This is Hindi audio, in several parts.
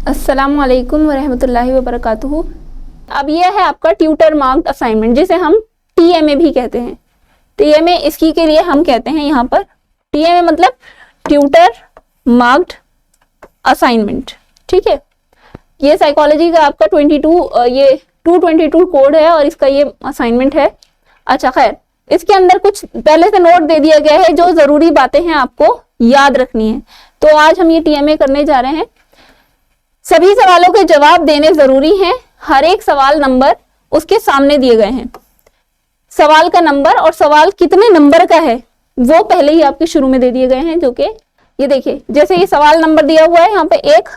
अस्सलामु अलैकुम वरहमतुल्लाहि वबरकातुहू। अब यह है आपका ट्यूटर मार्क्ड असाइनमेंट, जिसे हम टीएमए भी कहते हैं। टीएमए इसकी के लिए हम कहते हैं यहाँ पर टीएमए मतलब ट्यूटर मार्क्ड असाइनमेंट। ठीक है, ये साइकोलॉजी का आपका 222 कोड है और इसका ये असाइनमेंट है। अच्छा खैर, इसके अंदर कुछ पहले से नोट दे दिया गया है जो जरूरी बातें हैं आपको याद रखनी है। तो आज हम ये टीएमए करने जा रहे हैं। सभी सवालों के जवाब देने जरूरी हैं। हर एक सवाल नंबर उसके सामने दिए गए हैं। सवाल का नंबर और सवाल कितने नंबर का है वो पहले ही आपके शुरू में दे दिए गए हैं, जो कि ये देखिए, जैसे ये सवाल नंबर दिया हुआ है यहाँ पे एक,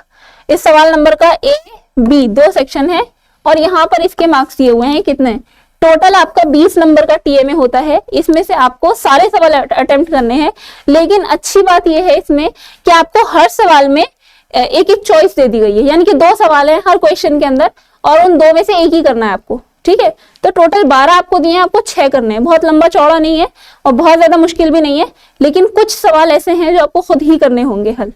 इस सवाल नंबर का ए बी 2 सेक्शन है और यहाँ पर इसके मार्क्स दिए हुए हैं कितने। टोटल आपका 20 नंबर का टीएमए होता है। इसमें से आपको सारे सवाल अटेम्प्ट करने हैं, लेकिन अच्छी बात यह है इसमें कि आपको हर सवाल में एक एक चॉइस दे दी गई है, यानी कि 2 सवाल है हर क्वेश्चन के अंदर और उन 2 में से एक ही करना है आपको। ठीक है, तो टोटल 12 आपको दिए हैं, आपको 6 करने हैं। बहुत लंबा चौड़ा नहीं है और बहुत ज्यादा मुश्किल भी नहीं है, लेकिन कुछ सवाल ऐसे हैं जो आपको खुद ही करने होंगे हल।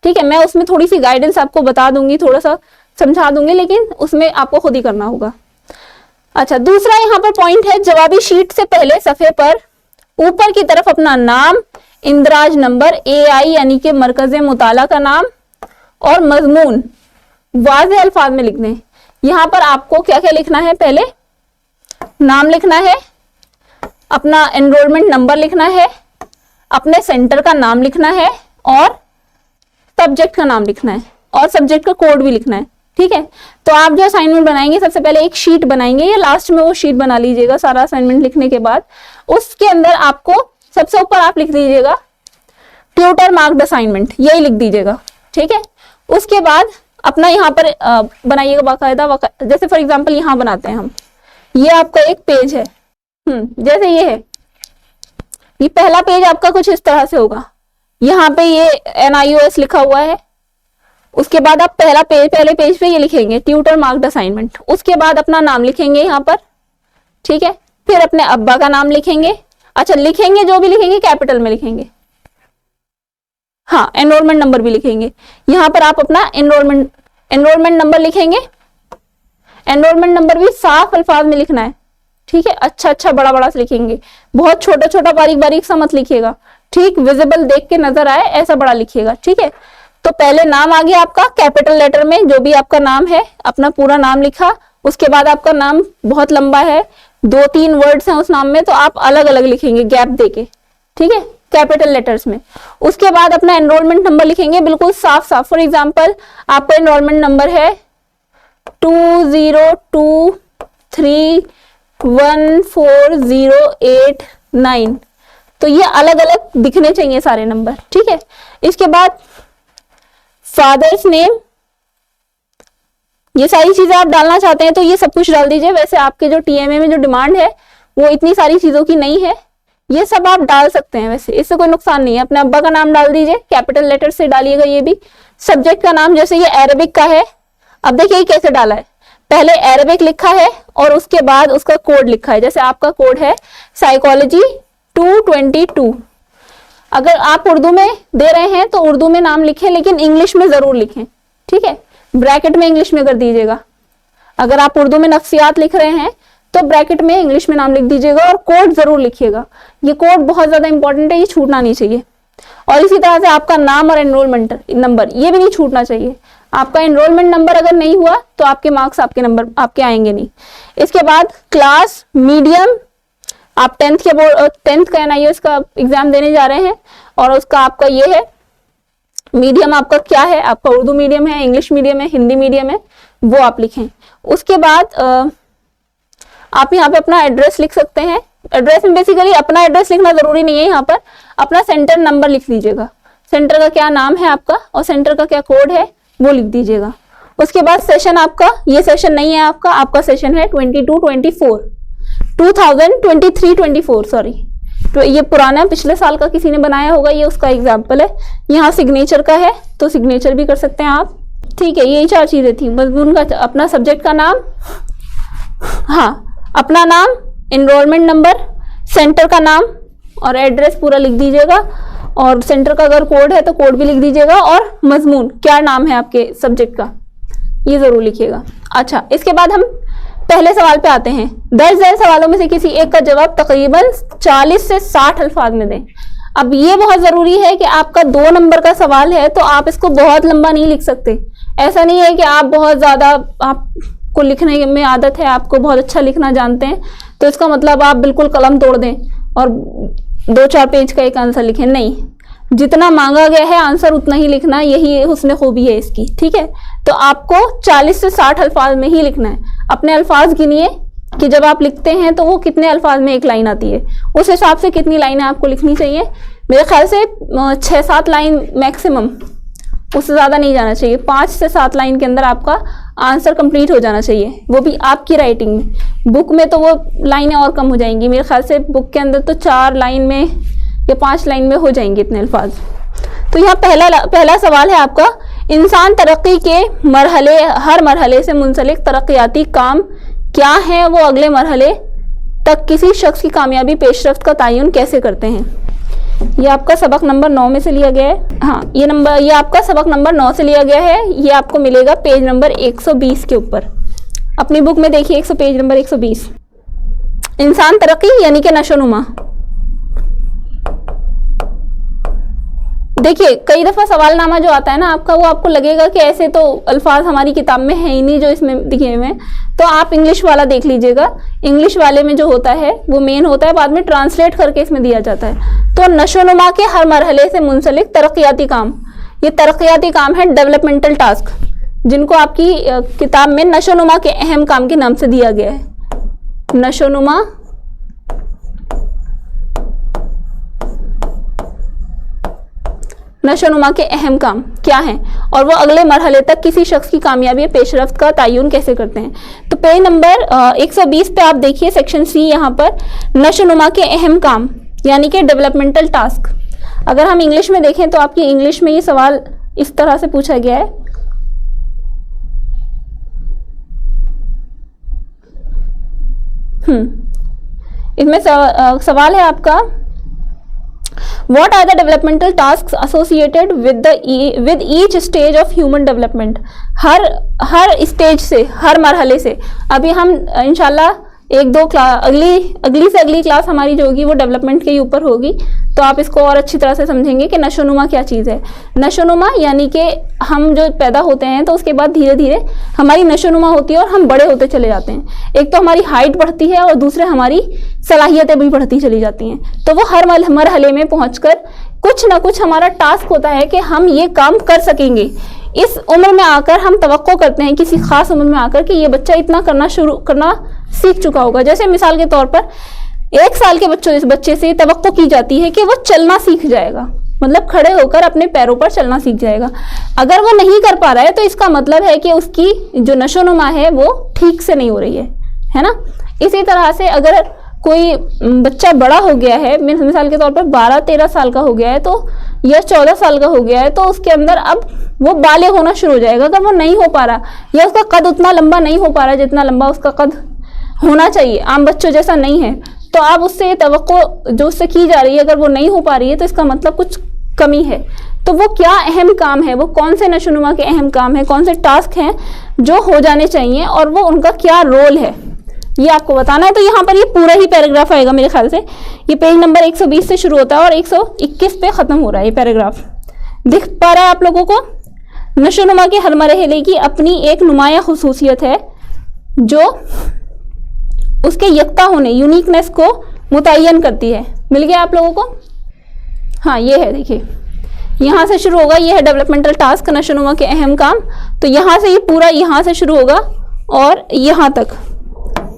ठीक है, मैं उसमें थोड़ी सी गाइडेंस आपको बता दूंगी, थोड़ा सा समझा दूंगी, लेकिन उसमें आपको खुद ही करना होगा। अच्छा, दूसरा यहाँ पर पॉइंट है, जवाबी शीट से पहले सफे पर ऊपर की तरफ अपना नाम, इंदराज नंबर, AI यानी कि मरकज़े मुताला का नाम और मजमून वाज़ेह अल्फाज में लिख दें। यहाँ पर आपको क्या क्या लिखना है, पहले नाम लिखना है, अपना एनरोलमेंट नंबर लिखना है, अपने सेंटर का नाम लिखना है और सब्जेक्ट का नाम लिखना है और सब्जेक्ट का कोड भी लिखना है। ठीक है, तो आप जो असाइनमेंट बनाएंगे सबसे पहले एक शीट बनाएंगे या लास्ट में वो शीट बना लीजिएगा सारा असाइनमेंट लिखने के बाद। उसके अंदर आपको सबसे ऊपर आप लिख दीजिएगा ट्यूटर मार्क्ड असाइनमेंट, यही लिख दीजिएगा। ठीक है, उसके बाद अपना यहाँ पर बनाइएगा बाकायदा, जैसे फॉर एग्जांपल यहाँ बनाते हैं हम, ये आपका एक पेज है, जैसे ये है, ये पहला पेज आपका कुछ इस तरह से होगा। यहाँ पे ये NIOS लिखा हुआ है। उसके बाद आप पहले पेज पे ये लिखेंगे ट्यूटर मार्क्ड असाइनमेंट। उसके बाद अपना नाम लिखेंगे यहाँ पर। ठीक है, फिर अपने अब्बा का नाम लिखेंगे। अच्छा, लिखेंगे जो भी लिखेंगे कैपिटल में लिखेंगे। हाँ, एनरोलमेंट नंबर भी लिखेंगे। यहाँ पर आप अपना एनरोलमेंट नंबर लिखेंगे। एनरोलमेंट नंबर भी साफ अल्फाज में लिखना है। ठीक है, अच्छा बड़ा बड़ा से लिखेंगे, बहुत छोटा छोटा बारीक बारीक सा मत लिखिएगा। ठीक, विजिबल देख के नजर आए ऐसा बड़ा लिखिएगा। ठीक है, तो पहले नाम आ गया आपका कैपिटल लेटर में, जो भी आपका नाम है अपना पूरा नाम लिखा। उसके बाद आपका नाम बहुत लंबा है, 2-3 वर्ड्स हैं उस नाम में, तो आप अलग अलग लिखेंगे गैप देके। ठीक है, कैपिटल लेटर्स में। उसके बाद अपना एनरोलमेंट नंबर लिखेंगे बिल्कुल साफ साफ। फॉर एग्जांपल आपका एनरोलमेंट नंबर है 202314089, तो ये अलग अलग दिखने चाहिए सारे नंबर। ठीक है, इसके बाद फादर्स नेम, ये सारी चीजें आप डालना चाहते हैं तो ये सब कुछ डाल दीजिए। वैसे आपके जो टीएमए में जो डिमांड है वो इतनी सारी चीजों की नहीं है, ये सब आप डाल सकते हैं, वैसे इससे कोई नुकसान नहीं है। अपने अब्बा का नाम डाल दीजिए, कैपिटल लेटर से डालिएगा। ये भी सब्जेक्ट का नाम, जैसे ये अरेबिक का है, अब देखिए कैसे डाला है, पहले अरेबिक लिखा है और उसके बाद उसका कोड लिखा है। जैसे आपका कोड है साइकोलॉजी 222। अगर आप उर्दू में दे रहे हैं तो उर्दू में नाम लिखें, लेकिन इंग्लिश में जरूर लिखें। ठीक है, ब्रैकेट में इंग्लिश में कर दीजिएगा। अगर आप उर्दू में नफ्सियात लिख रहे हैं तो ब्रैकेट में इंग्लिश में नाम लिख दीजिएगा और कोड जरूर लिखिएगा। ये कोड बहुत ज्यादा इंपॉर्टेंट है, ये छूटना नहीं चाहिए। और इसी तरह से आपका नाम और एनरोलमेंट नंबर ये भी नहीं छूटना चाहिए। आपका एनरोलमेंट नंबर अगर नहीं हुआ तो आपके मार्क्स आपके नंबर आपके आएंगे नहीं। इसके बाद क्लास, मीडियम, आप 10th का NIOS का एग्जाम देने जा रहे हैं और उसका आपका ये है मीडियम, आपका क्या है, आपका उर्दू मीडियम है, इंग्लिश मीडियम है, हिंदी मीडियम है, वो आप लिखें। उसके बाद आप यहाँ पे अपना एड्रेस लिख सकते हैं। एड्रेस में बेसिकली अपना एड्रेस लिखना जरूरी नहीं है, यहाँ पर अपना सेंटर नंबर लिख दीजिएगा। सेंटर का क्या नाम है आपका और सेंटर का क्या कोड है वो लिख दीजिएगा। उसके बाद सेशन, आपका ये सेशन नहीं है, आपका सेशन है 2023-24 सॉरी, तो ये पुराना पिछले साल का किसी ने बनाया होगा, ये उसका एग्जाम्पल है। यहाँ सिग्नेचर का है तो सिग्नेचर भी कर सकते हैं आप। ठीक है, यही 4 चीजें थी। मजमून का अपना सब्जेक्ट का नाम, हाँ अपना नाम, एनरोलमेंट नंबर, सेंटर का नाम और एड्रेस पूरा लिख दीजिएगा। और सेंटर का अगर कोड है तो कोड भी लिख दीजिएगा और मजमून क्या नाम है आपके सब्जेक्ट का, ये जरूर लिखिएगा। अच्छा, इसके बाद हम पहले सवाल पे आते हैं। दर्ज झेल सवालों में से किसी एक का जवाब तकरीबन 40 से 60 अल्फाज में दें। अब ये बहुत जरूरी है कि आपका 2 नंबर का सवाल है तो आप इसको बहुत लंबा नहीं लिख सकते। ऐसा नहीं है कि आप बहुत ज्यादा, आपको लिखने में आदत है, आपको बहुत अच्छा लिखना जानते हैं, तो इसका मतलब आप बिल्कुल कलम तोड़ दें और 2-4 पेज का एक आंसर लिखें। नहीं, जितना मांगा गया है आंसर उतना ही लिखना, यही हुस्न खूबी है इसकी। ठीक है, तो आपको 40 से 60 अल्फाज में ही लिखना है। अपने अल्फाज गिनिए कि जब आप लिखते हैं तो वो कितने अल्फाज में एक लाइन आती है, उस हिसाब से कितनी लाइनें आपको लिखनी चाहिए। मेरे ख्याल से 6-7 लाइन मैक्सिमम, उससे ज़्यादा नहीं जाना चाहिए। 5 से 7 लाइन के अंदर आपका आंसर कंप्लीट हो जाना चाहिए, वो भी आपकी राइटिंग में। बुक में तो वो लाइनें और कम हो जाएंगी, मेरे ख्याल से बुक के अंदर तो 4 लाइन में या 5 लाइन में हो जाएंगे इतने अल्फाज। तो यहाँ पहला सवाल है आपका, इंसान तरक्की के हर मरहले से मुंसलिक तरक्याती काम क्या है, वो अगले मरहले तक किसी शख्स की कामयाबी पेशरफ्त का तयन कैसे करते हैं। ये आपका सबक नंबर 9 में से लिया गया है। हाँ, ये आपका सबक नंबर 9 से लिया गया है। ये आपको मिलेगा पेज नंबर 120 के ऊपर। अपनी बुक में देखिए पेज नंबर 120। इंसान तरक्की यानी कि नशोनुमा। देखिए, कई दफा सवालनामा जो आता है ना आपका, वो आपको लगेगा कि ऐसे तो अल्फाज हमारी किताब में है ही नहीं जो इसमें दिखे हुए हैं, तो आप इंग्लिश वाला देख लीजिएगा। इंग्लिश वाले में जो होता है वो मेन होता है, बाद में ट्रांसलेट करके इसमें दिया जाता है। तो नशोनुमा के हर मरहले से मुंसलिक तरक्याती काम, ये तरक्याती काम है, डेवलपमेंटल टास्क, जिनको आपकी किताब में नशोनुमा के अहम काम के नाम से दिया गया है। नशोनुमा के अहम काम क्या हैं और वो अगले मरहले तक किसी शख्स की कामयाबी पेशरफ्त का तयन कैसे करते हैं। तो पेज नंबर 120 पे आप देखिए सेक्शन सी, यहाँ पर नशोनुमा के अहम काम यानी कि डेवलपमेंटल टास्क। अगर हम इंग्लिश में देखें तो आपकी इंग्लिश में ये सवाल इस तरह से पूछा गया है। इसमें सवाल है आपका, What are the developmental tasks associated with each stage of human development? Her stage से, हर मरहले से। अभी हम इंशाल्लाह 1-2 क्लास अगली से अगली क्लास हमारी जो होगी वो डेवलपमेंट के ऊपर होगी, तो आप इसको और अच्छी तरह से समझेंगे कि नशोनुमा क्या चीज़ है। नशोनुमा यानी कि हम जो पैदा होते हैं तो उसके बाद धीरे धीरे हमारी नशोनुमा होती है और हम बड़े होते चले जाते हैं। एक तो हमारी हाइट बढ़ती है और दूसरे हमारी सलाहियतें भी बढ़ती चली जाती हैं। तो वो हर मरहले में पहुंचकर कुछ ना कुछ हमारा टास्क होता है कि हम ये काम कर सकेंगे। इस उम्र में आकर हम तवक्को करते हैं, किसी खास उम्र में आकर, कि ये बच्चा इतना करना सीख चुका होगा। जैसे मिसाल के तौर पर 1 साल के बच्चे से तवक्को की जाती है कि वो चलना सीख जाएगा, मतलब खड़े होकर अपने पैरों पर चलना सीख जाएगा। अगर वो नहीं कर पा रहा है तो इसका मतलब है कि उसकी जो नशोनुमा है वो ठीक से नहीं हो रही है ना। इसी तरह से अगर कोई बच्चा बड़ा हो गया है, मिसाल के तौर पर 12-13 साल का हो गया है तो, या 14 साल का हो गया है, तो उसके अंदर अब वो बालिग होना शुरू हो जाएगा। अगर वो नहीं हो पा रहा या उसका कद उतना लंबा नहीं हो पा रहा जितना लंबा उसका कद होना चाहिए, आम बच्चों जैसा नहीं है, तो आप उससे तवक्को जो उससे की जा रही है, अगर वो नहीं हो पा रही है तो इसका मतलब कुछ कमी है। तो वो क्या अहम काम है, वो कौन से नशोनुमा के अहम काम है, कौन से टास्क हैं जो हो जाने चाहिए और वो उनका क्या रोल है, ये आपको बताना है। तो यहाँ पर ये पूरा ही पैराग्राफ आएगा मेरे ख्याल से। ये पेज नंबर 120 से शुरू होता है और 121 पे खत्म हो रहा है ये पैराग्राफ। दिख पा रहा है आप लोगों को? नशोनुमा के हर मरहले की अपनी एक नुमाया खुसूसियत है जो उसके यकता होने, यूनिकनेस को मुतय्यन करती है। मिल गया आप लोगों को? हाँ, ये है, देखिए यहाँ से शुरू होगा, ये है डेवलपमेंटल टास्क, नशोनुमा के अहम काम। तो यहाँ से ये पूरा यहाँ से शुरू होगा और यहाँ तक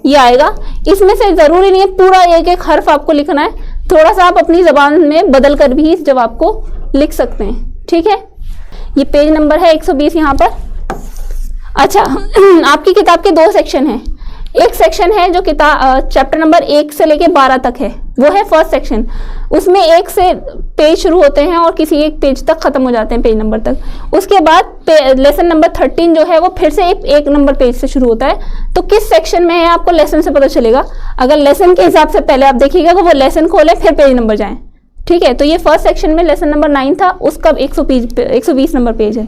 ये आएगा। इसमें से जरूरी नहीं है पूरा एक हर्फ आपको लिखना है, थोड़ा सा आप अपनी जबान में बदल कर भी इस जवाब को लिख सकते हैं। ठीक है, ये पेज नंबर है 120 यहाँ पर। अच्छा, आपकी किताब के 2 सेक्शन हैं। एक सेक्शन है जो किताब चैप्टर नंबर 1 से लेके 12 तक है, वो है फर्स्ट सेक्शन। उसमें 1 से पेज शुरू होते हैं और किसी एक पेज तक खत्म हो जाते हैं, पेज नंबर तक। उसके बाद लेसन नंबर 13 जो है वो फिर से एक नंबर पेज से शुरू होता है। तो किस सेक्शन में है आपको लेसन से पता चलेगा। अगर लेसन के हिसाब से पहले आप देखिएगा कि वो लेसन खोले फिर पेज नंबर जाएं। ठीक है, तो ये फर्स्ट सेक्शन में लेसन नंबर 9 था, उसका 120 नंबर पेज है।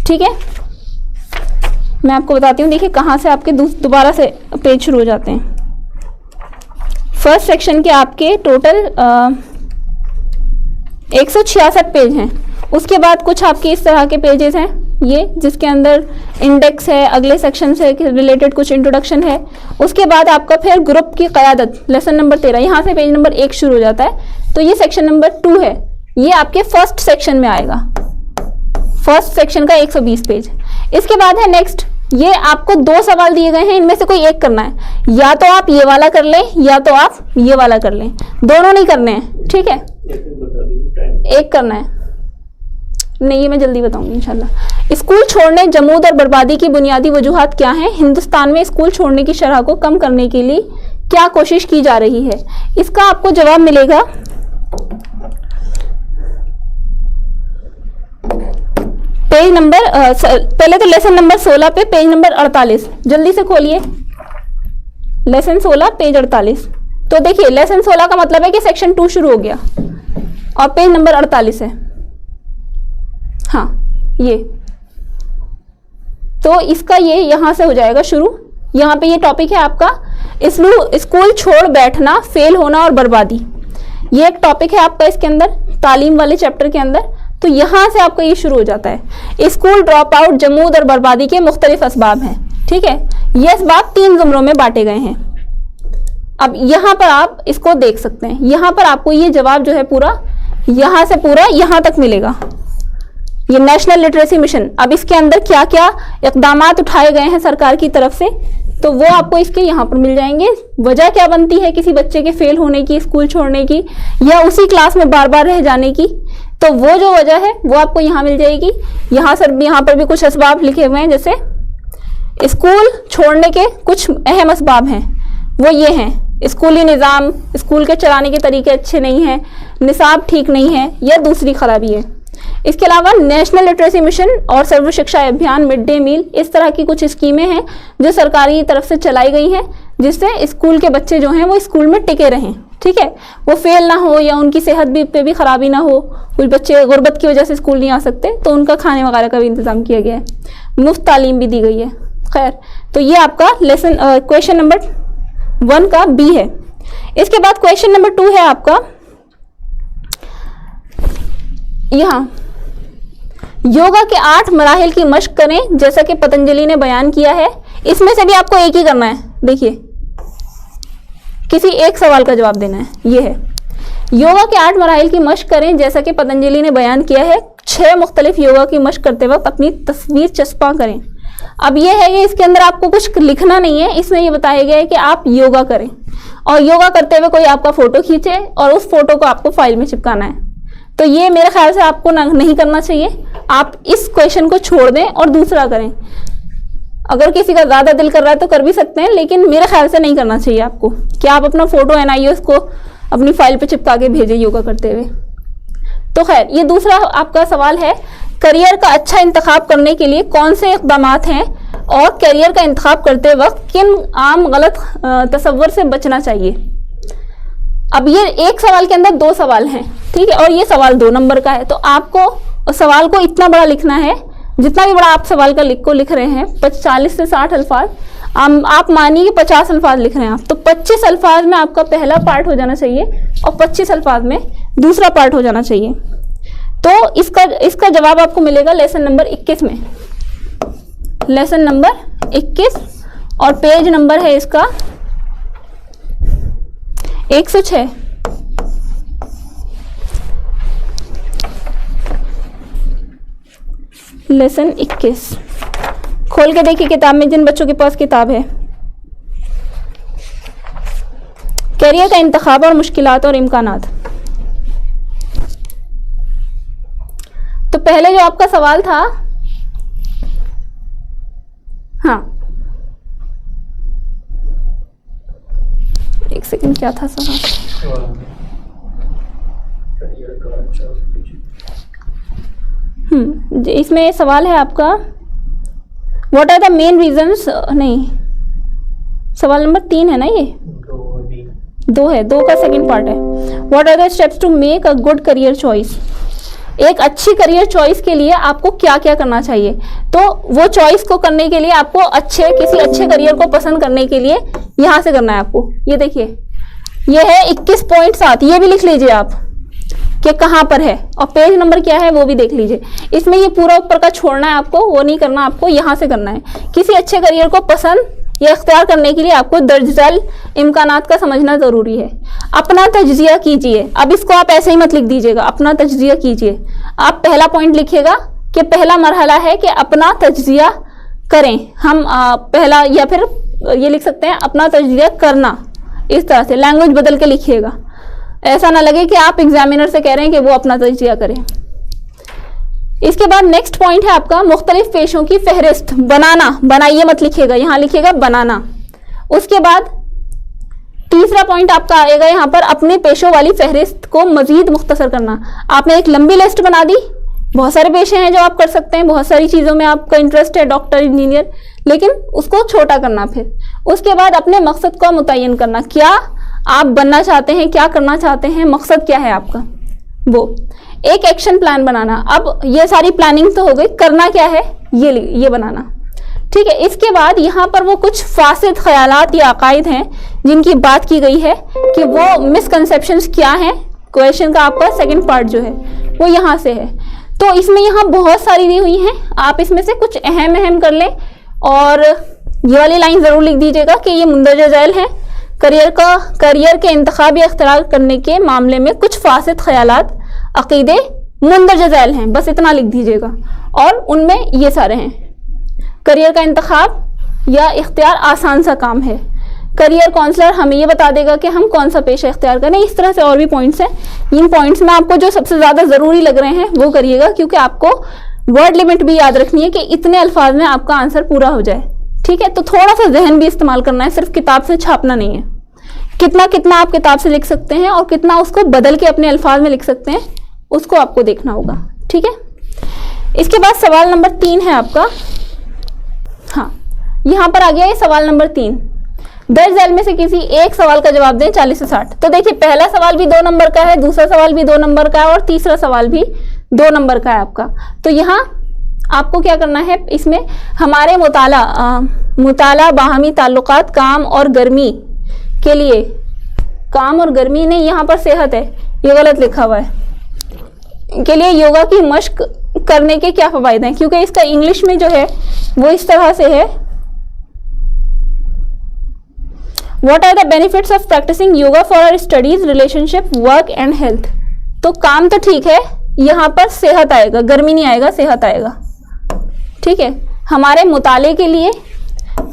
ठीक है, मैं आपको बताती हूँ, देखिए कहाँ से आपके दोबारा से पेज शुरू हो जाते हैं। फर्स्ट सेक्शन के आपके टोटल 166 पेज हैं। उसके बाद कुछ आपके इस तरह के पेजेस हैं ये, जिसके अंदर इंडेक्स है, अगले सेक्शन से रिलेटेड कुछ इंट्रोडक्शन है। उसके बाद आपका फिर ग्रुप की क़यादत लेसन नंबर 13, यहाँ से पेज नंबर 1 शुरू हो जाता है। तो ये सेक्शन नंबर 2 है, ये आपके फर्स्ट सेक्शन में आएगा, फर्स्ट सेक्शन का 120 पेज। इसके बाद है नेक्स्ट, ये आपको 2 सवाल दिए गए हैं, इनमें से कोई एक करना है। या तो आप ये वाला कर लें या तो आप ये वाला कर लें, दोनों नहीं करने हैं, ठीक है। एक करना है, नहीं ये मैं जल्दी बताऊंगी इंशाल्लाह। स्कूल छोड़ने, जमूद और बर्बादी की बुनियादी वजूहात क्या हैं? हिंदुस्तान में स्कूल छोड़ने की शरह को कम करने के लिए क्या कोशिश की जा रही है? इसका आपको जवाब मिलेगा पेज नंबर पहले तो लेसन नंबर 16 पे पेज नंबर 48, जल्दी से खोलिए लेसन 16 पेज 48। तो देखिए लेसन 16 का मतलब है कि सेक्शन 2 शुरू हो गया और पेज नंबर 48 है। हाँ ये तो इसका ये यहां से हो जाएगा शुरू। यहाँ पे ये टॉपिक है आपका स्कूल छोड़ बैठना, फेल होना और बर्बादी। ये एक टॉपिक है आपका इसके अंदर, तालीम वाले चैप्टर के अंदर। तो यहां से आपका ये शुरू हो जाता है। स्कूल ड्रॉप आउट, जमूद और बर्बादी के मुख्तलिफ असबाब हैं, ठीक है। ये असबाब 3 जुमरों में बांटे गए हैं। अब यहां पर आप इसको देख सकते हैं, यहां पर आपको ये जवाब जो है पूरा यहां से पूरा यहां तक मिलेगा। ये नेशनल लिटरेसी मिशन, अब इसके अंदर क्या क्या इक़दामात उठाए गए हैं सरकार की तरफ से, तो वो आपको इसके यहाँ पर मिल जाएंगे। वजह क्या बनती है किसी बच्चे के फेल होने की, स्कूल छोड़ने की या उसी क्लास में बार बार रह जाने की, तो वो जो वजह है वो आपको यहाँ मिल जाएगी। यहाँ पर भी कुछ असबाब लिखे हुए हैं, जैसे स्कूल छोड़ने के कुछ अहम असबाब हैं, वो ये हैं स्कूली निज़ाम, स्कूल के चलाने के तरीके अच्छे नहीं हैं, निसाब ठीक नहीं है या दूसरी खराबी है। इसके अलावा नेशनल लिटरेसी मिशन और सर्व शिक्षा अभियान, मिड डे मील, इस तरह की कुछ स्कीमें हैं जो सरकारी तरफ से चलाई गई हैं, जिससे स्कूल के बच्चे जो हैं वो स्कूल में टिके रहें, ठीक है, वो फेल ना हो या उनकी सेहत पे भी खराबी ना हो। कुछ बच्चे गुर्बत की वजह से स्कूल नहीं आ सकते, तो उनका खाने वगैरह का भी इंतजाम किया गया है, मुफ्त तालीम भी दी गई है। खैर, तो ये आपका लेसन क्वेश्चन नंबर 1 का बी है। इसके बाद क्वेश्चन नंबर 2 है आपका यहाँ, योगा के 8 मराहिल की मश्क करें जैसा कि पतंजलि ने बयान किया है। इसमें से भी आपको एक ही करना है, देखिए किसी एक सवाल का जवाब देना है। ये है योगा के 8 मराहिल की मश्क करें जैसा कि पतंजलि ने बयान किया है। 6 मुख्तलिफ योगा की मश्क करते वक्त अपनी तस्वीर चस्पा करें। अब ये है कि इसके अंदर आपको कुछ लिखना नहीं है, इसमें ये बताया गया है कि आप योगा करें और योगा करते हुए कोई आपका फोटो खींचे और उस फोटो को आपको फाइल में चिपकाना है। तो ये मेरे ख्याल से आपको नहीं करना चाहिए, आप इस क्वेश्चन को छोड़ दें और दूसरा करें। अगर किसी का ज़्यादा दिल कर रहा है तो कर भी सकते हैं, लेकिन मेरे ख्याल से नहीं करना चाहिए आपको कि आप अपना फोटो NIOS को अपनी फाइल पे चिपका के भेजें योगा करते हुए। तो खैर, ये दूसरा आपका सवाल है, करियर का अच्छा इंतखाब करने के लिए कौन से इक़दामात हैं और करियर का इंतखाब करते वक्त किन आम गलत तसव्वुर से बचना चाहिए। अब ये एक सवाल के अंदर 2 सवाल हैं, ठीक है, और ये सवाल 2 नंबर का है। तो आपको सवाल को इतना बड़ा लिखना है, जितना भी बड़ा आप सवाल का लिख रहे हैं, 40 से 60 अल्फाज, आप मानिए कि 50 अल्फाज लिख रहे हैं आप, तो 25 अल्फाज में आपका पहला पार्ट हो जाना चाहिए और 25 अल्फाज में दूसरा पार्ट हो जाना चाहिए। तो इसका जवाब आपको मिलेगा लेसन नंबर 21 में, लेसन नंबर 21, और पेज नंबर है इसका 106। लेसन 21 खोल के देखिए किताब में, जिन बच्चों के पास किताब है। करियर का इंतखाब और मुश्किलात और इम्कानात। तो पहले जो आपका सवाल था, हाँ एक सेकंड, क्या था सवाल? इसमें सवाल है आपका, what are the main reasons, नहीं सवाल नंबर 3 है ना, ये 2 है, 2 का सेकंड पार्ट है। What are the steps to make a good career choice. एक अच्छी करियर चॉइस के लिए आपको क्या क्या करना चाहिए। तो वो चॉइस को करने के लिए आपको किसी अच्छे करियर को पसंद करने के लिए यहां से करना है आपको। ये देखिए, ये है 21.7, ये भी लिख लीजिए आप कि कहां पर है, और पेज नंबर क्या है वो भी देख लीजिए। इसमें ये पूरा ऊपर का छोड़ना है आपको, वो नहीं करना, आपको यहां से करना है। किसी अच्छे करियर को पसंद या इख्तियार करने के लिए आपको दर्ज झैल इम्कानात का समझना जरूरी है। अपना तज्जिया कीजिए। अब इसको आप ऐसे ही मत लिख दीजिएगा, अपना तज्जिया कीजिए। आप पहला पॉइंट लिखिएगा कि पहला मरहला है कि अपना तज्जिया करें हम। पहला, या फिर ये लिख सकते हैं अपना तज्जिया करना। इस तरह से लैंग्वेज बदल के लिखिएगा, ऐसा ना लगे कि आप एग्जामिनर से कह रहे हैं कि वो अपना तज्जिया करें। इसके बाद नेक्स्ट पॉइंट है आपका मुख्तलिफ पेशों की फहरिस्त बनाना। बनाइए मत लिखिएगा, यहां लिखिएगा बनाना। उसके बाद तीसरा पॉइंट आपका आएगा यहाँ पर अपने पेशों वाली फहरिस्त को मजीद मुख्तसर करना। आपने एक लंबी लिस्ट बना दी, बहुत सारे पेशे हैं जो आप कर सकते हैं, बहुत सारी चीज़ों में आपका इंटरेस्ट है, डॉक्टर, इंजीनियर, लेकिन उसको छोटा करना। फिर उसके बाद अपने मकसद को मुतय्यन करना, क्या आप बनना चाहते हैं, क्या करना चाहते हैं, मकसद क्या है आपका, वो एक एक्शन प्लान बनाना। अब ये सारी प्लानिंग तो हो गई, करना क्या है ये बनाना, ठीक है। इसके बाद यहाँ पर वो कुछ फासिद ख्यालात या अकायद हैं जिनकी बात की गई है कि वो मिसकंसेप्शंस क्या हैं। क्वेश्चन का आपका सेकंड पार्ट जो है वो यहाँ से है। तो इसमें यहाँ बहुत सारी दी हुई हैं, आप इसमें से कुछ अहम कर लें और ये वाली लाइन ज़रूर लिख दीजिएगा कि ये मुंदरजा झैल है। करियर के इंतखाब या इख्तियार करने के मामले में कुछ फासिद ख्यालात, अकीदे मुंदरजा झैल हैं, बस इतना लिख दीजिएगा। और उनमें ये सारे हैं। करियर का इंतखाब या इख्तियार आसान सा काम है। करियर काउंसलर हमें ये बता देगा कि हम कौन सा पेशा इख्तियार करें। इस तरह से और भी पॉइंट्स हैं। इन पॉइंट्स में आपको जो सबसे ज़्यादा ज़रूरी लग रहे हैं वो करिएगा, क्योंकि आपको वर्ड लिमिट भी याद रखनी है कि इतने अल्फाज में आपका आंसर पूरा हो जाए, ठीक है। तो थोड़ा सा जहन भी इस्तेमाल करना है, सिर्फ किताब से छापना नहीं है। कितना आप किताब से लिख सकते हैं और कितना उसको बदल के अपने अल्फाज में लिख सकते हैं, उसको आपको देखना होगा, ठीक है। इसके बाद सवाल नंबर 3 है आपका। हाँ, यहाँ पर आ गया ये सवाल नंबर 3। दर्ज झैल में से किसी एक सवाल का जवाब दें 40 से 60। तो देखिए, पहला सवाल भी 2 नंबर का है, दूसरा सवाल भी 2 नंबर का है और तीसरा सवाल भी 2 नंबर का है आपका। तो यहाँ आपको क्या करना है, इसमें हमारे मुताला बाहमी ताल्लुकात काम और गर्मी के लिए, काम और गर्मी नहीं, यहाँ पर सेहत है, ये गलत लिखा हुआ है, के लिए योगा की मश्क करने के क्या फ़वाइद हैं, क्योंकि इसका इंग्लिश में जो है वो इस तरह से है, what are the benefits of practising yoga for our studies, relationship, work and health. तो काम तो ठीक है, यहाँ पर सेहत आएगा, गर्मी नहीं आएगा, सेहत आएगा, ठीक है। हमारे मुताले के लिए,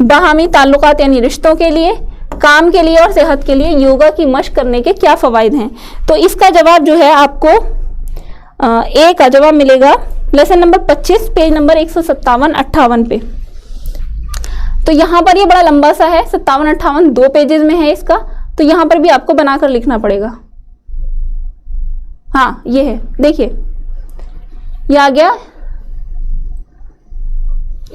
बाहमी ताल्लुकात यानी रिश्तों के लिए, काम के लिए और सेहत के लिए योगा की मश्क करने के क्या फ़वाइद हैं। तो इसका जवाब जो है आपको ए का जवाब मिलेगा लेसन नंबर 25 पेज नंबर 157-58 पे। तो यहाँ पर ये बड़ा लंबा सा है, 57-58 2 पेजेस में है इसका, तो यहाँ पर भी आपको बनाकर लिखना पड़ेगा। हाँ, ये है, देखिए ये आ गया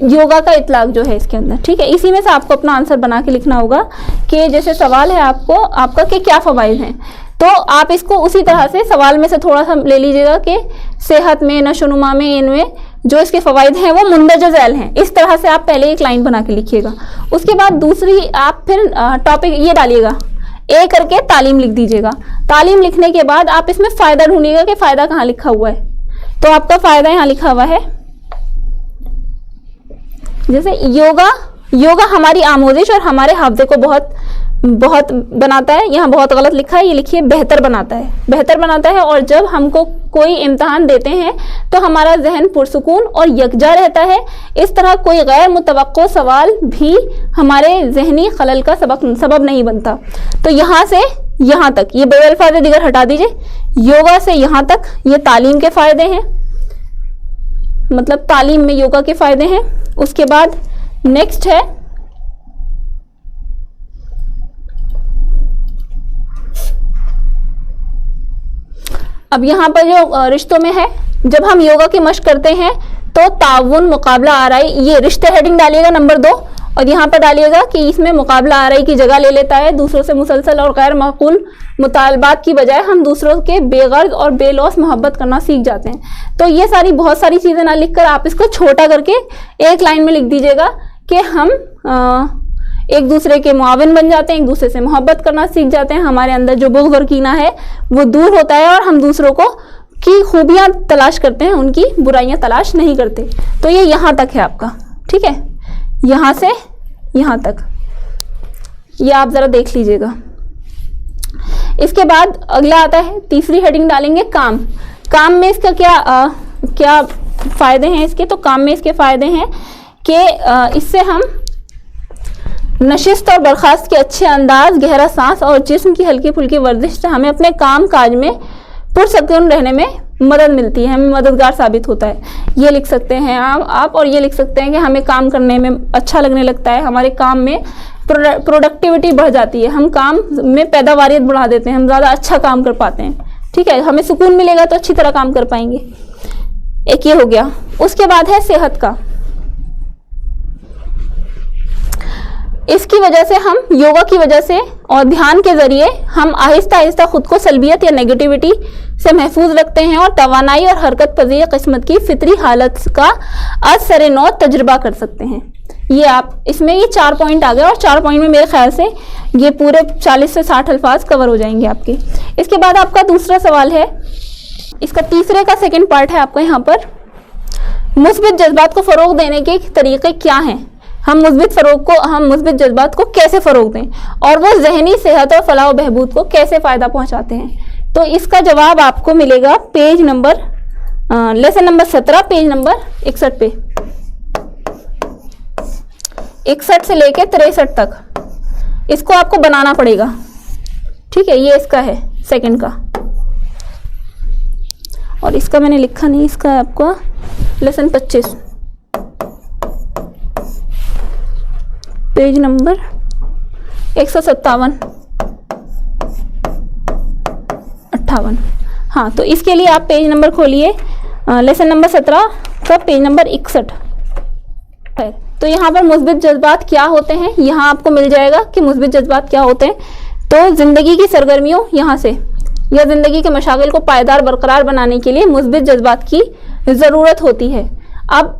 योगा का इतलाक जो है इसके अंदर, ठीक है। इसी में से आपको अपना आंसर बना के लिखना होगा कि जैसे सवाल है आपका कि क्या फ़वाइद हैं, तो आप इसको उसी तरह से सवाल में से थोड़ा सा ले लीजिएगा कि सेहत में, नशोनुमा में, इनमें जो इसके फ़वाइद हैं वो मुंदरजा झैल हैं। इस तरह से आप पहले एक लाइन बना के लिखिएगा। उसके बाद दूसरी आप फिर टॉपिक ये डालिएगा, ए करके तालीम लिख दीजिएगा। तालीम लिखने के बाद आप इसमें फ़ायदा ढूंढिएगा कि फ़ायदा कहाँ लिखा हुआ है। तो आपका फ़ायदा यहाँ लिखा हुआ है, जैसे योगा हमारी आमोजिश और हमारे हाफजे को बहुत बनाता है। यहाँ बहुत गलत लिखा है, ये लिखिए बेहतर बनाता है। और जब हमको कोई इम्तहान देते हैं तो हमारा जहन पुरसुकून और यकजा रहता है। इस तरह कोई गैर मुतवक्को सवाल भी हमारे जहनी खलल का सबब नहीं बनता। तो यहाँ से यहाँ तक ये बेअल्फाज़ दिगर हटा दीजिए, योगा से यहाँ तक ये तालीम के फ़ायदे हैं, मतलब तालीम में योगा के फ़ायदे हैं। उसके बाद नेक्स्ट है अब यहाँ पर जो रिश्तों में है, जब हम योगा की मश्क करते हैं तो ताउन, मुकाबला, आराई, ये रिश्ते हेडिंग डालिएगा नंबर 2, और यहाँ पर डालिएगा कि इसमें मुकाबला आराई की जगह ले लेता है, दूसरों से मुसलसल और गैर माकूल मुतालबात की बजाय हम दूसरों के बेगर्ज और बेलौस मोहब्बत करना सीख जाते हैं। तो ये सारी बहुत सारी चीज़ें ना लिखकर आप इसको छोटा करके एक लाइन में लिख दीजिएगा कि हम एक दूसरे के मुआविन बन जाते हैं, एक दूसरे से मोहब्बत करना सीख जाते हैं, हमारे अंदर जो बुग़्ज़ और कीना है वो दूर होता है और हम दूसरों को की खूबियाँ तलाश करते हैं, उनकी बुराइयाँ तलाश नहीं करते। तो ये यहाँ तक है आपका, ठीक है, यहाँ से यहाँ तक, ये आप ज़रा देख लीजिएगा। इसके बाद अगला आता है, तीसरी हेडिंग डालेंगे काम। काम में इसका क्या फ़ायदे हैं इसके? तो काम में इसके फ़ायदे हैं कि इससे हम नशिस्त और बर्खास्त के अच्छे अंदाज, गहरा सांस और जिस्म की हल्की फुल्की वर्जिश से हमें अपने काम काज में पुरसकून रहने में मदद मिलती है, हमें मददगार साबित होता है। ये लिख सकते हैं आप और ये लिख सकते हैं कि हमें काम करने में अच्छा लगने लगता है, हमारे काम में प्रोडक्टिविटी बढ़ जाती है, हम काम में पैदावारियत बढ़ा देते हैं, हम ज़्यादा अच्छा काम कर पाते हैं, ठीक है, हमें सुकून मिलेगा तो अच्छी तरह काम कर पाएंगे। एक ये हो गया। उसके बाद है सेहत का। इसकी वजह से हम योगा की वजह से और ध्यान के ज़रिए हम आहिस्ता आहिस्ता खुद को सल्बियत या नेगेटिविटी से महफूज रखते हैं और तवानाई और हरकत पजीर किस्मत की फितरी हालत का असर नौ तजुर्बा कर सकते हैं। ये आप इसमें ये 4 पॉइंट आ गए और 4 पॉइंट में मेरे ख्याल से ये पूरे 40 से 60 अल्फाज कवर हो जाएंगे आपके। इसके बाद आपका दूसरा सवाल है, इसका तीसरे का सेकंड पार्ट है आपका यहाँ पर, मुस्बित जज्बात को फ़रोग देने के तरीक़े क्या हैं? हम मुस्बित जज्बात को कैसे फ़रोग दें और वो जहनी सेहत और फलाह व बहबूद को कैसे फ़ायदा पहुँचाते हैं? तो इसका जवाब आपको मिलेगा page number lesson number 17 page number 61 पे, 61 से लेके 63 तक इसको आपको बनाना पड़ेगा, ठीक है। ये इसका है सेकंड का, और इसका मैंने लिखा नहीं, इसका आपका लेसन 25 पेज नंबर 157 58। हाँ, तो इसके लिए आप पेज नंबर खोलिए, लेसन नंबर 17 का पेज नंबर 61 है। तो यहाँ पर मुस्बित जज्बात क्या होते हैं, यहाँ आपको मिल जाएगा कि मुस्बित जज्बात क्या होते हैं। तो ज़िंदगी की सरगर्मियों यहाँ से या ज़िंदगी के मशागिल को पायदार बरकरार बनाने के लिए मुस्बित जज्बात की ज़रूरत होती है। अब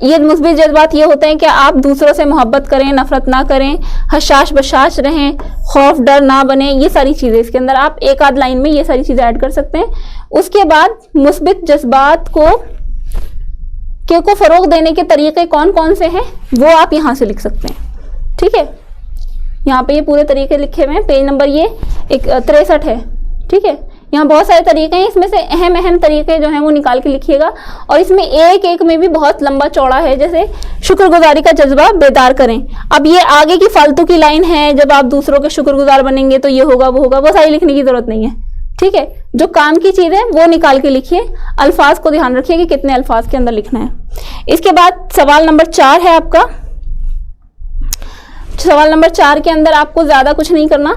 ये मुस्बित जज्बात ये होते हैं कि आप दूसरों से मोहब्बत करें, नफरत ना करें, हशाश बशाश रहें, खौफ डर ना बने, ये सारी चीज़ें इसके अंदर आप एक आध लाइन में ये सारी चीज़ें ऐड कर सकते हैं। उसके बाद मुस्बित जज्बात को फ़रोग देने के तरीक़े कौन कौन से हैं वो आप यहाँ से लिख सकते हैं, ठीक है। यहाँ पे ये पूरे तरीके लिखे हुए हैं, पेज नंबर ये 63 है, ठीक है। यहाँ बहुत सारे तरीके हैं, इसमें से अहम तरीके जो हैं वो निकाल के लिखिएगा। और इसमें एक एक में भी बहुत लंबा चौड़ा है, जैसे शुक्रगुजारी का जज्बा बेदार करें। अब ये आगे की फालतू की लाइन है, जब आप दूसरों के शुक्रगुजार बनेंगे तो ये होगा वो होगा, वो सारी लिखने की जरूरत नहीं है, ठीक है। जो काम की चीज़ है वो निकाल के लिखिए, अल्फाज को ध्यान रखिए कि कितने अल्फाज के अंदर लिखना है। इसके बाद सवाल नंबर 4 है आपका। सवाल नंबर 4 के अंदर आपको ज़्यादा कुछ नहीं करना,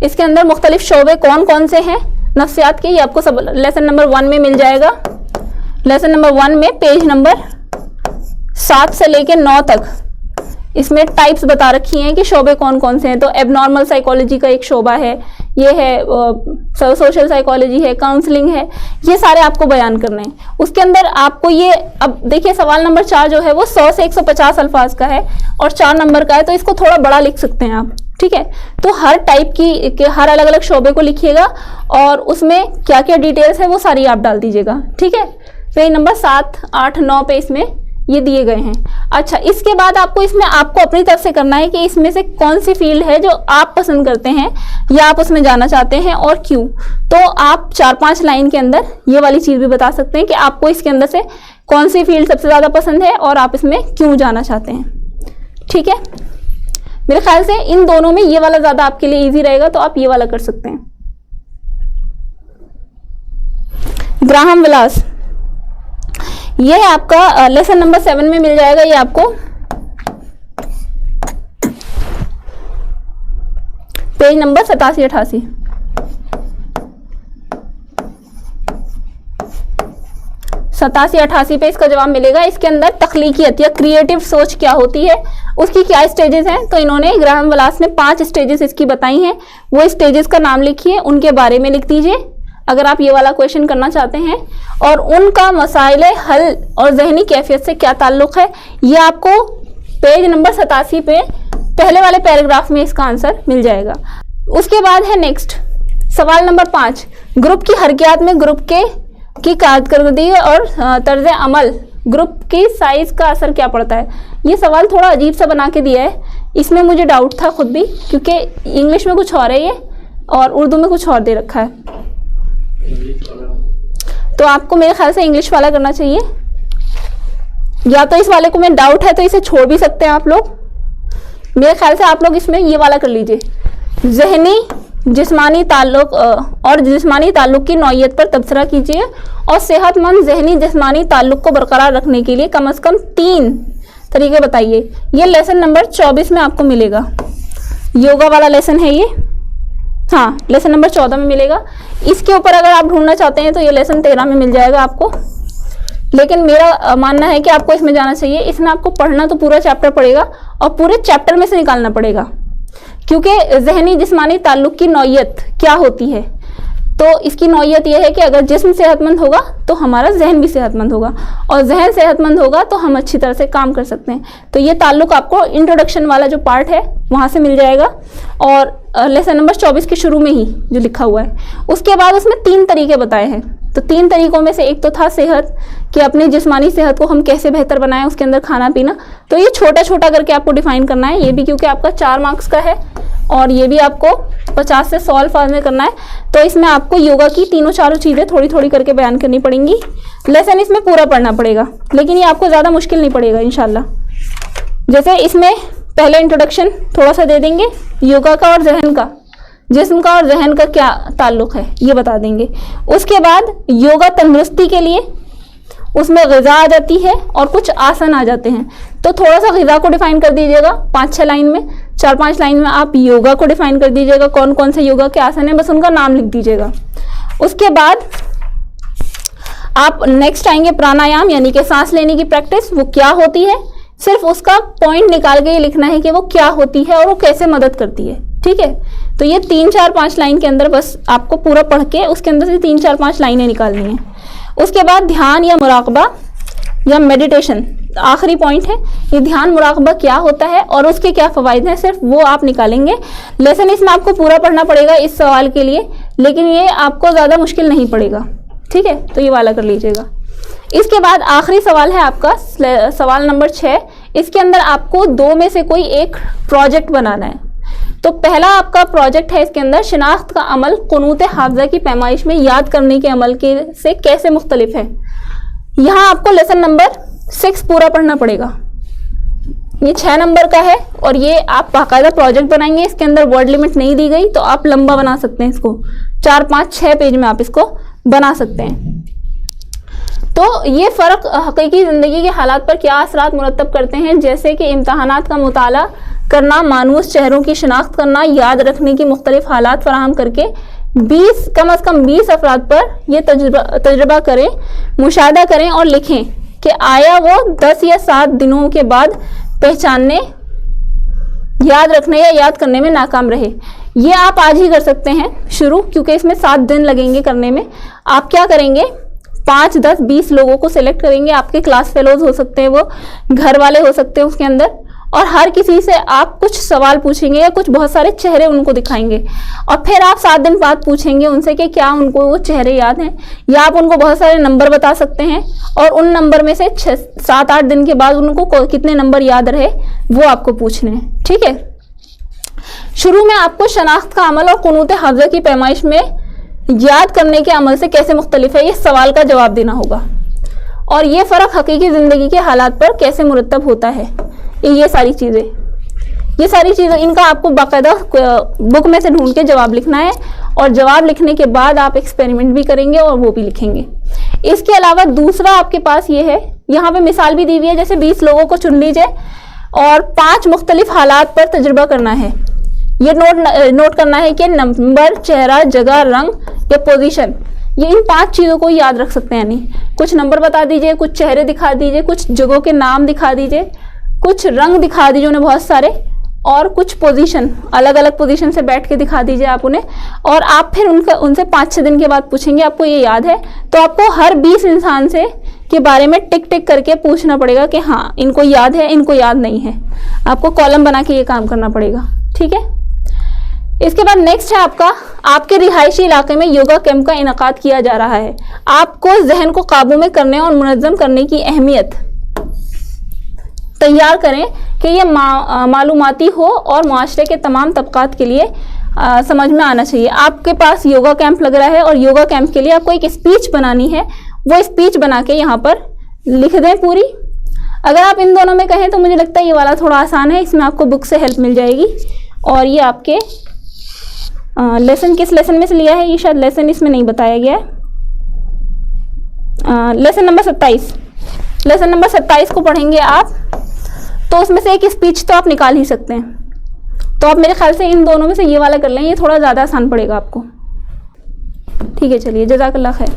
इसके अंदर मुख्तलिफ शोबे कौन कौन से हैं नफ्सियात के, ये आपको सब लेसन नंबर 1 में मिल जाएगा। लेसन नंबर 1 में पेज नंबर 7 से लेके 9 तक इसमें टाइप्स बता रखी हैं कि शोबे कौन कौन से हैं। तो एबनॉर्मल साइकोलॉजी का एक शोबा है, ये है सोशल साइकोलॉजी है, काउंसलिंग है, ये सारे आपको बयान करने हैं। उसके अंदर आपको ये, अब देखिए सवाल नंबर 4 जो है वो 100 से 150 अल्फाज का है और 4 नंबर का है, तो इसको थोड़ा बड़ा लिख सकते हैं आप, ठीक है। तो हर टाइप की हर अलग अलग शोबे को लिखिएगा और उसमें क्या क्या डिटेल्स है वो सारी आप डाल दीजिएगा, ठीक है। पेज नंबर 7, 8, 9 पे इसमें ये दिए गए हैं। अच्छा, इसके बाद आपको इसमें आपको अपनी तरफ से करना है कि इसमें से कौन सी फील्ड है जो आप पसंद करते हैं या आप उसमें जाना चाहते हैं और क्यों। तो आप 4-5 लाइन के अंदर ये वाली चीज़ भी बता सकते हैं कि आपको इसके अंदर से कौन सी फील्ड सबसे ज़्यादा पसंद है और आप इसमें क्यों जाना चाहते हैं, ठीक है। मेरे ख्याल से इन दोनों में ये वाला ज़्यादा आपके लिए ईजी रहेगा, तो आप ये वाला कर सकते हैं। ग्राहम विलास, ये है आपका लेसन नंबर 7 में मिल जाएगा, ये आपको पेज नंबर 87-88। पे इसका जवाब मिलेगा। इसके अंदर तख्लीकियत या क्रिएटिव सोच क्या होती है उसकी क्या स्टेजेस हैं, तो इन्होंने ग्राहम विलास ने 5 स्टेजेस इसकी बताई हैं। वो स्टेजेस का नाम लिखिए, उनके बारे में लिख दीजिए अगर आप ये वाला क्वेश्चन करना चाहते हैं, और उनका मसाइल हल और जहनी कैफियत से क्या ताल्लुक है, ये आपको पेज नंबर 87 पे पहले वाले पैराग्राफ में इसका आंसर मिल जाएगा। उसके बाद है नेक्स्ट सवाल नंबर 5, ग्रुप की हरकियात में ग्रुप की कारकर्दगी और तर्ज अमल ग्रुप की साइज का असर क्या पड़ता है। ये सवाल थोड़ा अजीब सा बना के दिया है, इसमें मुझे डाउट था खुद भी, क्योंकि इंग्लिश में कुछ और है ये और उर्दू में कुछ और दे रखा है। तो आपको मेरे ख्याल से इंग्लिश वाला करना चाहिए, या तो इस वाले को में डाउट है तो इसे छोड़ भी सकते हैं आप लोग। मेरे ख्याल से आप लोग इसमें ये वाला कर लीजिए, जहनी जिस्मानी ताल्लुक और जिस्मानी ताल्लुक की नौइयत पर तबसरा कीजिए और सेहतमंद जहनी जिस्मानी ताल्लुक को बरकरार रखने के लिए कम से कम 3 तरीके बताइए। ये लेसन नंबर 24 में आपको मिलेगा, योगा वाला लेसन है ये, हाँ लेसन नंबर 14 में मिलेगा। इसके ऊपर अगर आप ढूंढना चाहते हैं तो ये लेसन 13 में मिल जाएगा आपको, लेकिन मेरा मानना है कि आपको इसमें जाना चाहिए। इसमें आपको पढ़ना तो पूरा चैप्टर पड़ेगा और पूरे चैप्टर में से निकालना पड़ेगा, क्योंकि जहनी जिस्मानी ताल्लुक की नौइयत क्या होती है। तो इसकी नौइयत यह है कि अगर जिस्म सेहतमंद होगा तो हमारा जहन भी सेहतमंद होगा, और जहन सेहतमंद होगा तो हम अच्छी तरह से काम कर सकते हैं। तो ये ताल्लुक आपको इंट्रोडक्शन वाला जो पार्ट है वहाँ से मिल जाएगा, और लेसन नंबर 24 के शुरू में ही जो लिखा हुआ है। उसके बाद उसमें 3 तरीके बताए हैं, तो 3 तरीकों में से एक तो था सेहत, कि अपनी जिस्मानी सेहत को हम कैसे बेहतर बनाएं, उसके अंदर खाना पीना। तो ये छोटा छोटा करके आपको डिफाइन करना है, ये भी क्योंकि आपका 4 मार्क्स का है और ये भी आपको 50 से 100 अल्फाज में करना है। तो इसमें आपको योगा की तीनों चारों चीज़ें थोड़ी थोड़ी करके बयान करनी पड़ेंगी। लेसन इसमें पूरा पढ़ना पड़ेगा, लेकिन ये आपको ज़्यादा मुश्किल नहीं पड़ेगा इंशाल्लाह। जैसे इसमें पहले इंट्रोडक्शन थोड़ा सा दे देंगे, योगा का और जहन का, जिस्म का और जहन का क्या ताल्लुक है ये बता देंगे। उसके बाद योगा तंदुरुस्ती के लिए, उसमें ग़िज़ा आ जाती है और कुछ आसन आ जाते हैं। तो थोड़ा सा ग़िज़ा को डिफाइन कर दीजिएगा 5-6 लाइन में, 4-5 लाइन में आप योगा को डिफाइन कर दीजिएगा, कौन कौन से योगा के आसन है बस उनका नाम लिख दीजिएगा। उसके बाद आप नेक्स्ट आएंगे प्राणायाम, यानी कि सांस लेने की प्रैक्टिस, वो क्या होती है, सिर्फ उसका पॉइंट निकाल के ये लिखना है कि वो क्या होती है और वो कैसे मदद करती है। ठीक है, तो ये 3-4-5 लाइन के अंदर बस आपको पूरा पढ़ के उसके अंदर से 3-4-5 लाइनें निकालनी है। उसके बाद ध्यान या मुराकबा या मेडिटेशन, आखिरी पॉइंट है, ये ध्यान मुराकबा क्या होता है और उसके क्या फ़वाइद हैं, सिर्फ वो आप निकालेंगे। लेसन इसमें आपको पूरा पढ़ना पड़ेगा इस सवाल के लिए, लेकिन ये आपको ज़्यादा मुश्किल नहीं पड़ेगा। ठीक है, तो ये वाला कर लीजिएगा। इसके बाद आखिरी सवाल है आपका सवाल नंबर 6। इसके अंदर आपको 2 में से कोई एक प्रोजेक्ट बनाना है। तो पहला आपका प्रोजेक्ट है इसके अंदर, शिनाख्त का अमल कुनूत हाफ़ज़ा की पैमाइश में याद करने के अमल के से कैसे मुख्तलिफ है। यहाँ आपको लेसन नंबर 6 पूरा पढ़ना पड़ेगा। ये 6 नंबर का है और ये आप बाकायदा प्रोजेक्ट बनाएंगे। इसके अंदर वर्ड लिमिट नहीं दी गई, तो आप लंबा बना सकते हैं इसको, 4-5-6 पेज में आप इसको बना सकते हैं। तो ये फ़र्क हकीकी ज़िंदगी के हालात पर क्या असरात मुरतब करते हैं, जैसे कि इम्तहानात का मुताला करना, मानूस चेहरों की शिनाख्त करना, याद रखने की मुख्तलिफ हालात फराहम करके 20 कम अज़ कम 20 अफराद पर यह तजुर्बा करें, मुशाहदा करें और लिखें कि आया वो 10 या 7 दिनों के बाद पहचानने, याद रखने या याद करने में नाकाम रहे। ये आप आज ही कर सकते हैं शुरू, क्योंकि इसमें 7 दिन लगेंगे करने में। आप क्या करेंगे, 5, 10, 20 लोगों को सिलेक्ट करेंगे, आपके क्लास फेलोज हो सकते हैं, वो घर वाले हो सकते हैं उसके अंदर, और हर किसी से आप कुछ सवाल पूछेंगे या कुछ बहुत सारे चेहरे उनको दिखाएंगे, और फिर आप 7 दिन बाद पूछेंगे उनसे कि क्या उनको वो चेहरे याद हैं, या आप उनको बहुत सारे नंबर बता सकते हैं और उन नंबर में से 7-8 दिन के बाद उनको कितने नंबर याद रहे वो आपको पूछने हैं। ठीक है, शुरू में आपको शनाख्त का अमल और कुनूत हाफ़ज़ा की पैमाइश में याद करने के अमल से कैसे मुख्तलिफ है, ये सवाल का जवाब देना होगा, और ये फ़र्क हकीकी ज़िंदगी के हालात पर कैसे मुरतब होता है। ये सारी चीज़ें इनका आपको बाकायदा बुक में से ढूंढ के जवाब लिखना है, और जवाब लिखने के बाद आप एक्सपेरिमेंट भी करेंगे और वो भी लिखेंगे। इसके अलावा दूसरा आपके पास ये है, यहाँ पे मिसाल भी दी हुई है, जैसे 20 लोगों को चुन लीजिए और 5 मुख्तलिफ हालात पर तजुर्बा करना है। ये नोट करना है कि नंबर, चेहरा, जगह, रंग या पोजीशन, ये इन 5 चीज़ों को याद रख सकते हैं। यानी कुछ नंबर बता दीजिए, कुछ चेहरे दिखा दीजिए, कुछ जगहों के नाम दिखा दीजिए, कुछ रंग दिखा दीजिए उन्हें बहुत सारे, और कुछ पोजीशन, अलग अलग पोजीशन से बैठ के दिखा दीजिए आप उन्हें। और आप फिर उनसे 5-6 दिन के बाद पूछेंगे आपको ये याद है, तो आपको हर 20 इंसान से के बारे में टिक टिक करके पूछना पड़ेगा कि हाँ इनको याद है, इनको याद नहीं है। आपको कॉलम बना के ये काम करना पड़ेगा, ठीक है। इसके बाद नेक्स्ट है आपका, आपके रिहायशी इलाके में योगा कैंप का इनेकाद किया जा रहा है। आपको जहन को काबू में करने और मुनज़्ज़म करने की अहमियत तैयार करें कि ये मालूमाती हो और माशरे के तमाम तबकात के लिए समझ में आना चाहिए। आपके पास योगा कैंप लग रहा है और योगा कैंप के लिए आपको एक स्पीच बनानी है, वो स्पीच बना के यहाँ पर लिख दें पूरी। अगर आप इन दोनों में कहें तो मुझे लगता है ये वाला थोड़ा आसान है, इसमें आपको बुक से हेल्प मिल जाएगी। और ये आपके लेसन किस लेसन में से लिया है, ये शायद लेसन इसमें नहीं बताया गया है। लेसन नंबर 27, लेसन नंबर 27 को पढ़ेंगे आप, तो उसमें से एक स्पीच तो आप निकाल ही सकते हैं। तो आप मेरे ख्याल से इन दोनों में से ये वाला कर लें, ये थोड़ा ज़्यादा आसान पड़ेगा आपको। ठीक है, चलिए, जज़ाकल्लाह खैर।